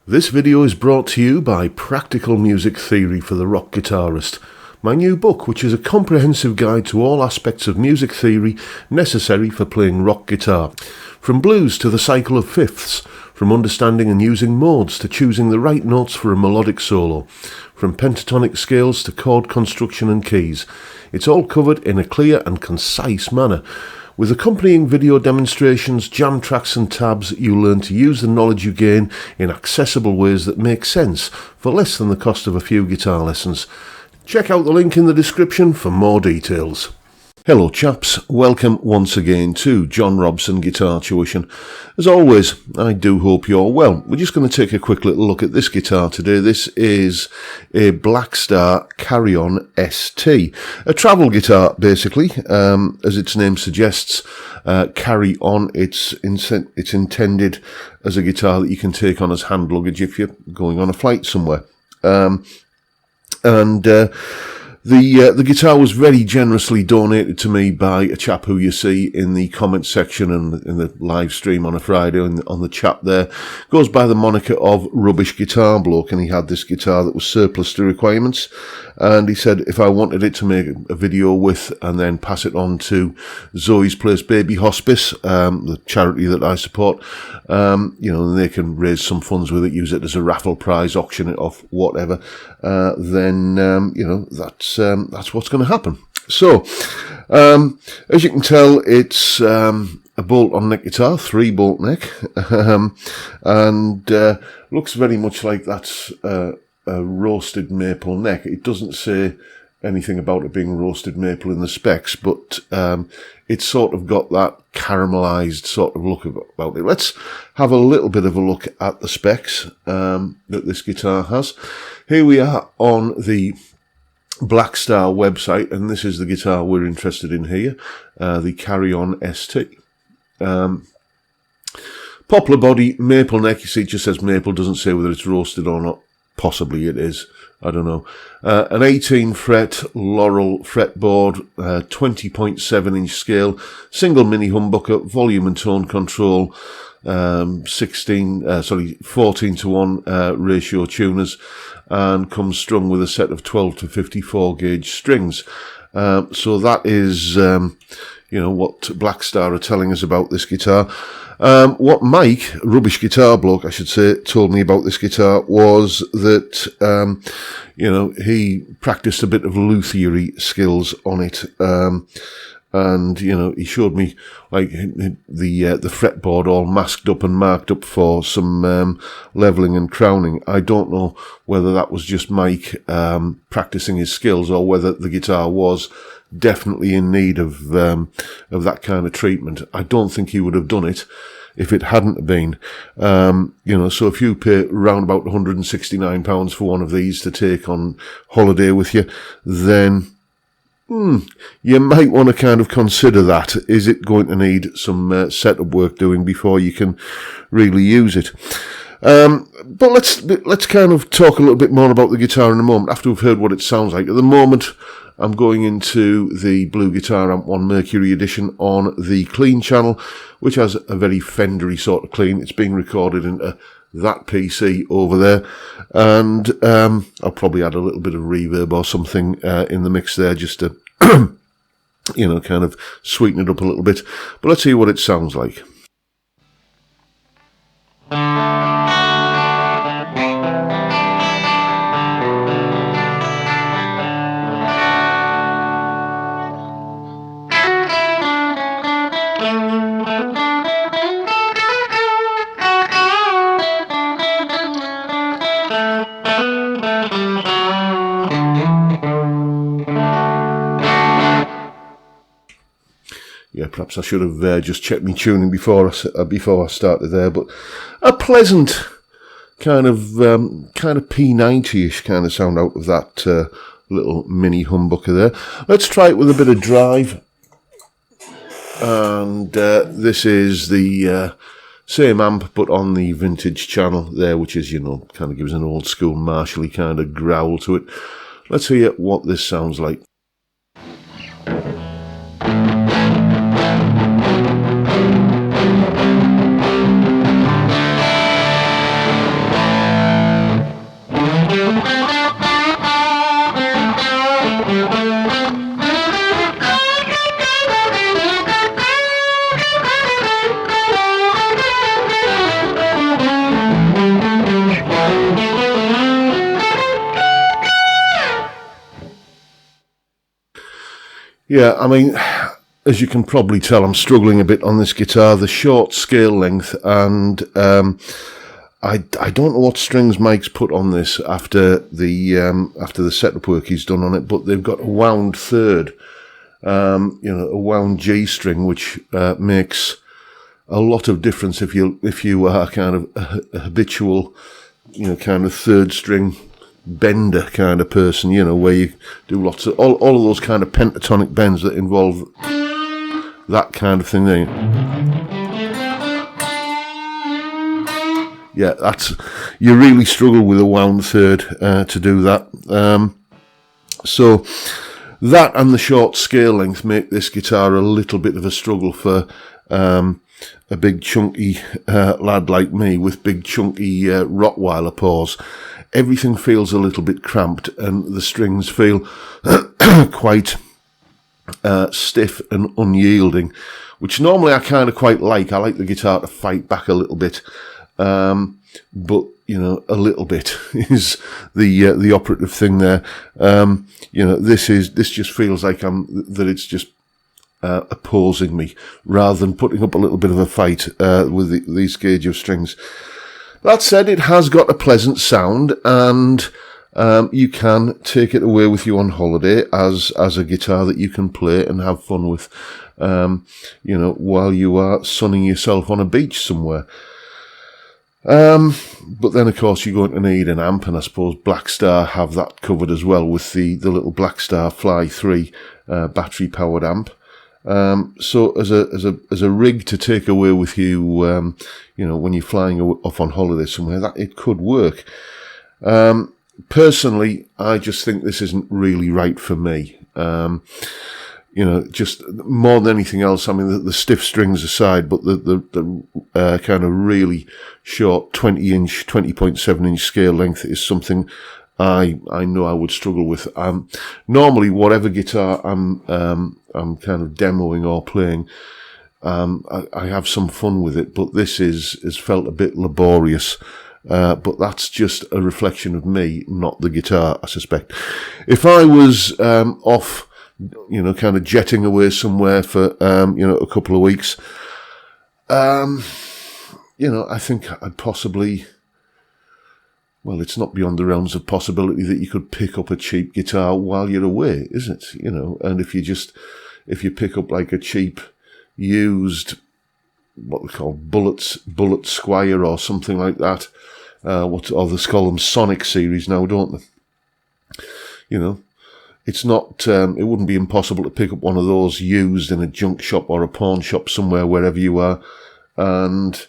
This video is brought to you by Practical Music Theory for the Rock Guitarist, my new book, which is a comprehensive guide to all aspects of music theory necessary for playing rock guitar. From blues to the cycle of fifths, from understanding and using modes to choosing the right notes for a melodic solo, from pentatonic scales to chord construction and keys. It's all covered in a clear and concise manner. With accompanying video demonstrations, jam tracks and tabs, you'll learn to use the knowledge you gain in accessible ways that make sense for less than the cost of a few guitar lessons. Check out the link in the description for more details. Hello chaps, welcome once again to John Robson Guitar Tuition. As always, I do hope you're well. We're just going to take a quick little look at this guitar today. This is a Blackstar Carry-On ST. A travel guitar, basically, as its name suggests. Carry on, it's intended as a guitar that you can take on as hand luggage if you're going on a flight somewhere. The guitar was very generously donated to me by a chap who you see in the comment section and in the live stream on a Friday on the chat there. Goes by the moniker of Rubbish Guitar Bloke, and he had this guitar that was surplus to requirements, and he said if I wanted it to make a video with and then pass it on to Zoe's Place Baby Hospice, the charity that I support, and they can raise some funds with it, use it as a raffle prize, auction it off, whatever, then that's what's going to happen. So, as you can tell, it's a bolt-on neck guitar, 3-bolt neck, and looks very much like that's a roasted maple neck. It doesn't say anything about it being roasted maple in the specs, but it's sort of got that caramelized sort of look about it. Let's have a little bit of a look at the specs that this guitar has. Here we are on the Blackstar website, and this is the guitar we're interested in here, the Carry-On ST. Poplar body, maple neck. You see, it just says maple, doesn't say whether it's roasted or not. Possibly it is, I don't know. An 18 fret Laurel fretboard, 20.7-inch scale, single mini humbucker, volume and tone control, 14:1 ratio tuners, and comes strung with a set of 12 to 54 gauge strings. So that is, what Blackstar are telling us about this guitar. What Mike, Rubbish Guitar Bloke, I should say, told me about this guitar was that, he practiced a bit of Luthier skills on it. And he showed me like the fretboard all masked up and marked up for some leveling and crowning. I don't know whether that was just Mike practicing his skills or whether the guitar was definitely in need of that kind of treatment. I don't think he would have done it if it hadn't been. So if you pay around about £169 for one of these to take on holiday with you, then you might want to kind of consider that. Is it going to need some setup work doing before you can really use it? But let's kind of talk a little bit more about the guitar in a moment, after we've heard what it sounds like. At the moment, I'm going into the Blue Guitar Amp 1 Mercury edition on the clean channel, which has a very Fendery sort of clean. It's being recorded into that PC over there, and I'll probably add a little bit of reverb or something in the mix there just to kind of sweeten it up a little bit. But let's see what it sounds like. Yeah, perhaps I should have just checked my tuning before I started there. But a pleasant kind of P90-ish kind of sound out of that little mini humbucker there. Let's try it with a bit of drive. And this is the same amp, but on the vintage channel there, which is, kind of gives an old school Marshall-y kind of growl to it. Let's hear what this sounds like. Yeah, I mean, as you can probably tell, I'm struggling a bit on this guitar. The short scale length, and I don't know what strings Mike's put on this after the setup work he's done on it, but they've got a wound third, a wound G string, which makes a lot of difference if you are kind of a habitual, kind of third string bender kind of person, where you do lots of all of those kind of pentatonic bends that involve that kind of thing there. Yeah, you really struggle with a wound third to do that. So that and the short scale length make this guitar a little bit of a struggle for a big chunky lad like me with big chunky Rottweiler paws. Everything feels a little bit cramped, and the strings feel quite stiff and unyielding, which normally I kind of quite like. I like the guitar to fight back a little bit, but a little bit is the operative thing there. This just feels like that it's just opposing me rather than putting up a little bit of a fight with these gauge of strings. That said, it has got a pleasant sound, and you can take it away with you on holiday as a guitar that you can play and have fun with, while you are sunning yourself on a beach somewhere. But then, of course, you're going to need an amp, and I suppose Blackstar have that covered as well with the little Blackstar Fly 3 battery-powered amp. So as a rig to take away with you, when you're flying off on holiday somewhere, that it could work. Personally, I just think this isn't really right for me. Just more than anything else, I mean, the stiff strings aside, but the kind of really short 20.7 inch scale length is something I know I would struggle with. Normally, whatever guitar I'm kind of demoing or playing, I have some fun with it, but this is felt a bit laborious. But that's just a reflection of me, not the guitar, I suspect. If I was off, kind of jetting away somewhere for a couple of weeks, I think I'd possibly. Well, it's not beyond the realms of possibility that you could pick up a cheap guitar while you're away, is it? And if you pick up like a cheap used, what we call Bullet Squire or something like that, or they call them Sonic series now, don't they? It's not, it wouldn't be impossible to pick up one of those used in a junk shop or a pawn shop somewhere, wherever you are, and,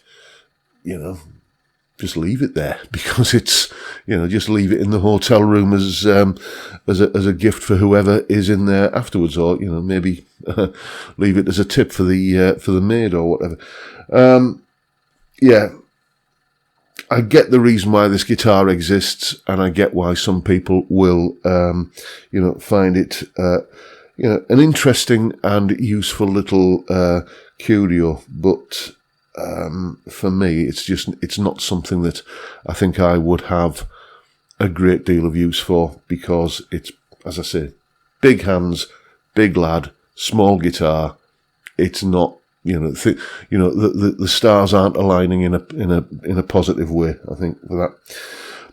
just leave it there, because it's, just leave it in the hotel room as a gift for whoever is in there afterwards, or maybe leave it as a tip for the maid or whatever. I get the reason why this guitar exists, and I get why some people will find it an interesting and useful little curio, but for me, it's not something that I think I would have a great deal of use for, because it's, as I say, big hands, big lad, small guitar. It's not, the stars aren't aligning in a positive way, I think, for that.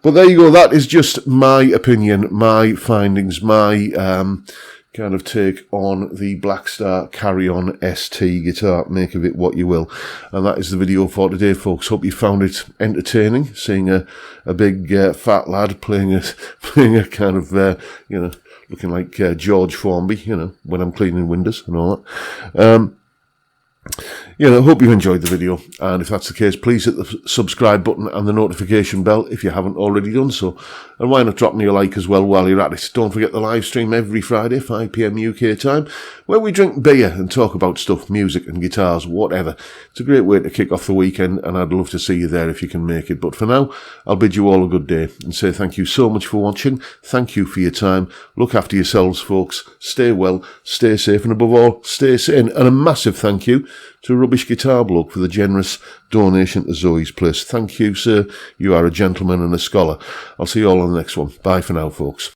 But there you go. That is just my opinion, my findings, my kind of take on the Blackstar Carry-On ST guitar. Make of it what you will. And that is the video for today, folks. Hope you found it entertaining, seeing a big fat lad playing a kind of looking like George Formby, when I'm cleaning windows and all that. Hope you enjoyed the video, and if that's the case, please hit the subscribe button and the notification bell if you haven't already done so. And why not drop me a like as well while you're at it. Don't forget the live stream every Friday, 5 PM UK time, where we drink beer and talk about stuff, music and guitars, whatever. It's a great way to kick off the weekend, and I'd love to see you there if you can make it. But for now, I'll bid you all a good day and say thank you so much for watching. Thank you for your time. Look after yourselves, folks. Stay well, stay safe, and above all, stay sane. And a massive thank you to Rubbish Guitar Bloke for the generous donation to Zoe's Place. Thank you, sir. You are a gentleman and a scholar. I'll see you all on the next one. Bye for now, folks.